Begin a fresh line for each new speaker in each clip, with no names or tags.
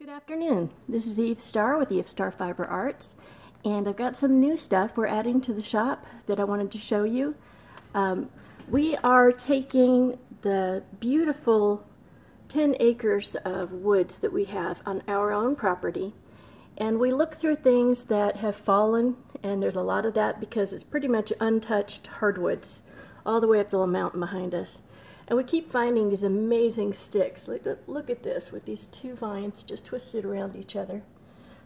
Good afternoon. This is Eve Starr with Eve Starr Fiber Arts, and I've got some new stuff we're adding to the shop that I wanted to show you. We are taking the beautiful 10 acres of woods that we have on our own property, and we look through things that have fallen, and there's a lot of that because it's pretty much untouched hardwoods all the way up the little mountain behind us. And we keep finding these amazing sticks. Look at this, with these two vines just twisted around each other.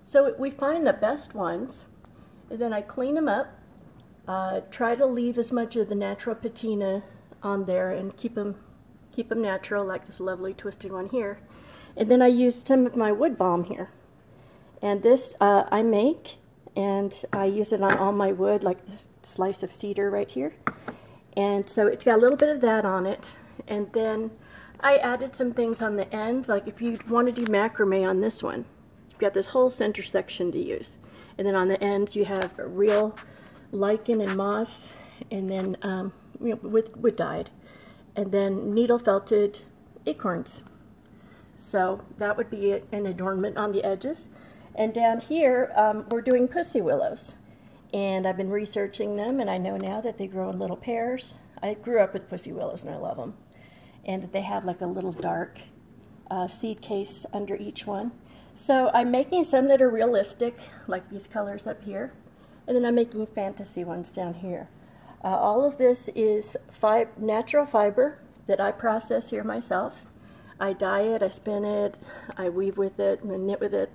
So we find the best ones, and then I clean them up, try to leave as much of the natural patina on there and keep them natural, like this lovely twisted one here. And then I use some of my wood balm here. And this I make, and I use it on all my wood, like this slice of cedar right here. And so it's got a little bit of that on it. And then I added some things on the ends, like if you want to do macrame on this one, you've got this whole center section to use. And then on the ends you have real lichen and moss, and then with dyed. And then needle felted acorns. So that would be an adornment on the edges. And down here we're doing pussy willows. And I've been researching them, and I know now that they grow in little pairs. I grew up with pussy willows and I love them. And that they have like a little dark seed case under each one. So I'm making some that are realistic, like these colors up here. And then I'm making fantasy ones down here. All of this is natural fiber that I process here myself. I dye it, I spin it, I weave with it, and knit with it.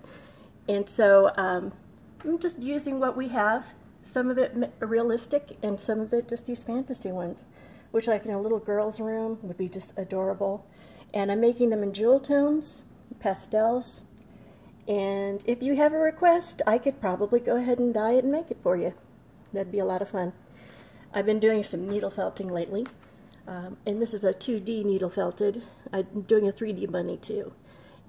And so I'm just using what we have. Some of it realistic, and some of it just these fantasy ones, which like in a little girl's room would be just adorable. And I'm making them in jewel tones, pastels, and if you have a request, I could probably go ahead and dye it and make it for you. That'd be a lot of fun. I've been doing some needle felting lately, and this is a 2D needle felted. I'm doing a 3D bunny too.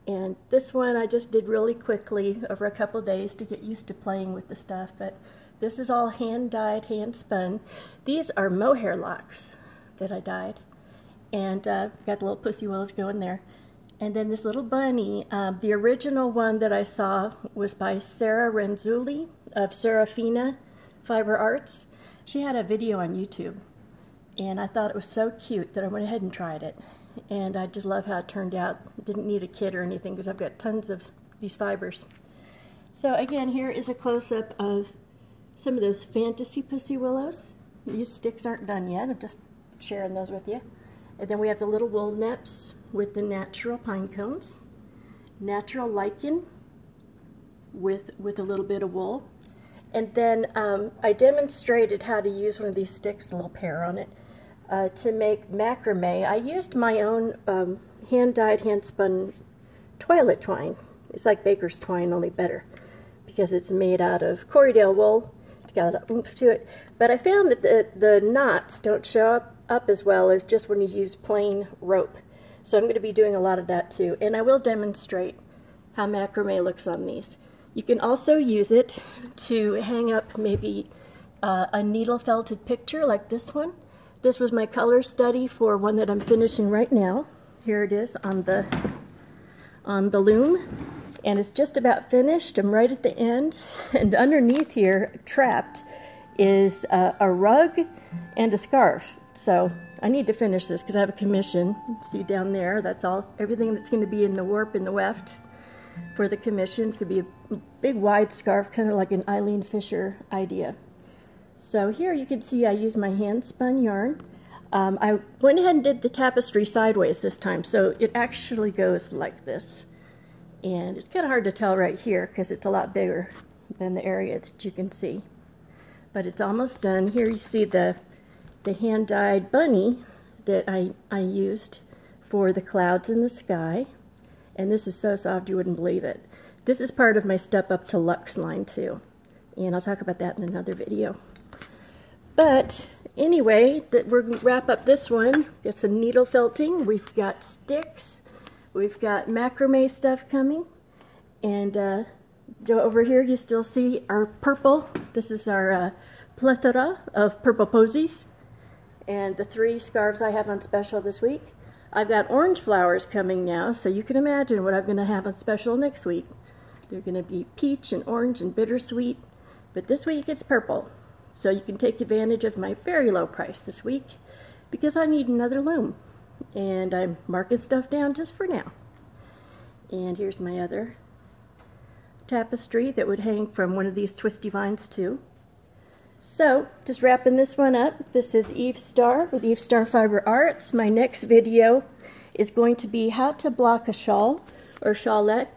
And this one I just did really quickly over a couple days to get used to playing with the stuff, but this is all hand dyed, hand spun. These are mohair locks that I dyed, and got the little pussy willows going there. And then this little bunny, the original one that I saw was by Sarah Renzulli of Serafina Fiber Arts. She had a video on YouTube, and I thought it was so cute that I went ahead and tried it. And I just love how it turned out. Didn't need a kit or anything because I've got tons of these fibers. So again, here is a close-up of some of those fantasy pussy willows. These sticks aren't done yet. I'm just sharing those with you. And then we have the little wool neps with the natural pine cones, natural lichen with a little bit of wool. And then I demonstrated how to use one of these sticks, a little pear on it, to make macrame. I used my own hand-dyed, hand-spun toilet twine. It's like baker's twine, only better, because it's made out of Corriedale wool. It's got a oomph to it. But I found that the knots don't show up as well as just when you use plain rope. So I'm going to be doing a lot of that too. And I will demonstrate how macrame looks on these. You can also use it to hang up maybe a needle felted picture like this one. This was my color study for one that I'm finishing right now. Here it is on the loom, and it's just about finished. I'm right at the end, and underneath here, trapped, is a rug and a scarf. So I need to finish this because I have a commission. See down there, that's everything that's going to be in the warp and the weft for the commission. It's going to be a big wide scarf, kind of like an Eileen Fisher idea. So here you can see I use my hand spun yarn. I went ahead and did the tapestry sideways this time, so it actually goes like this. And it's kind of hard to tell right here because it's a lot bigger than the area that you can see. But it's almost done. Here you see the hand-dyed bunny that I used for the clouds in the sky. And this is so soft you wouldn't believe it. This is part of my Step Up to Luxe line too. And I'll talk about that in another video. But anyway, we're going to wrap up this one. Get some needle felting. We've got sticks. We've got macrame stuff coming. And over here you still see our purple. This is our plethora of purple posies. And the 3 scarves I have on special this week. I've got orange flowers coming now, so you can imagine what I'm going to have on special next week. They're going to be peach and orange and bittersweet, but this week it's purple. So you can take advantage of my very low price this week because I need another loom. And I'm marking stuff down just for now. And here's my other tapestry that would hang from one of these twisty vines too. So, just wrapping this one up, this is Eve Star with Eve Star Fiber Arts. My next video is going to be how to block a shawl or shawlette.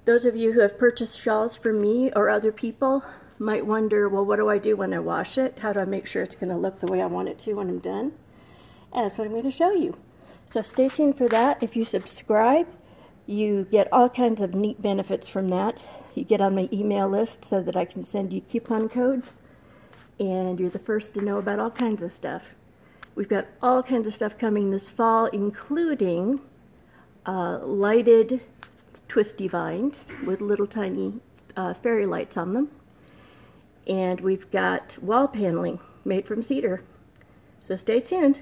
Those of you who have purchased shawls from me or other people might wonder, well, what do I do when I wash it? How do I make sure it's going to look the way I want it to when I'm done? And that's what I'm going to show you. So stay tuned for that. If you subscribe, you get all kinds of neat benefits from that. You get on my email list so that I can send you coupon codes. And you're the first to know about all kinds of stuff. We've got all kinds of stuff coming this fall, including lighted twisty vines with little tiny fairy lights on them. And we've got wall paneling made from cedar. So stay tuned.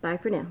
Bye for now.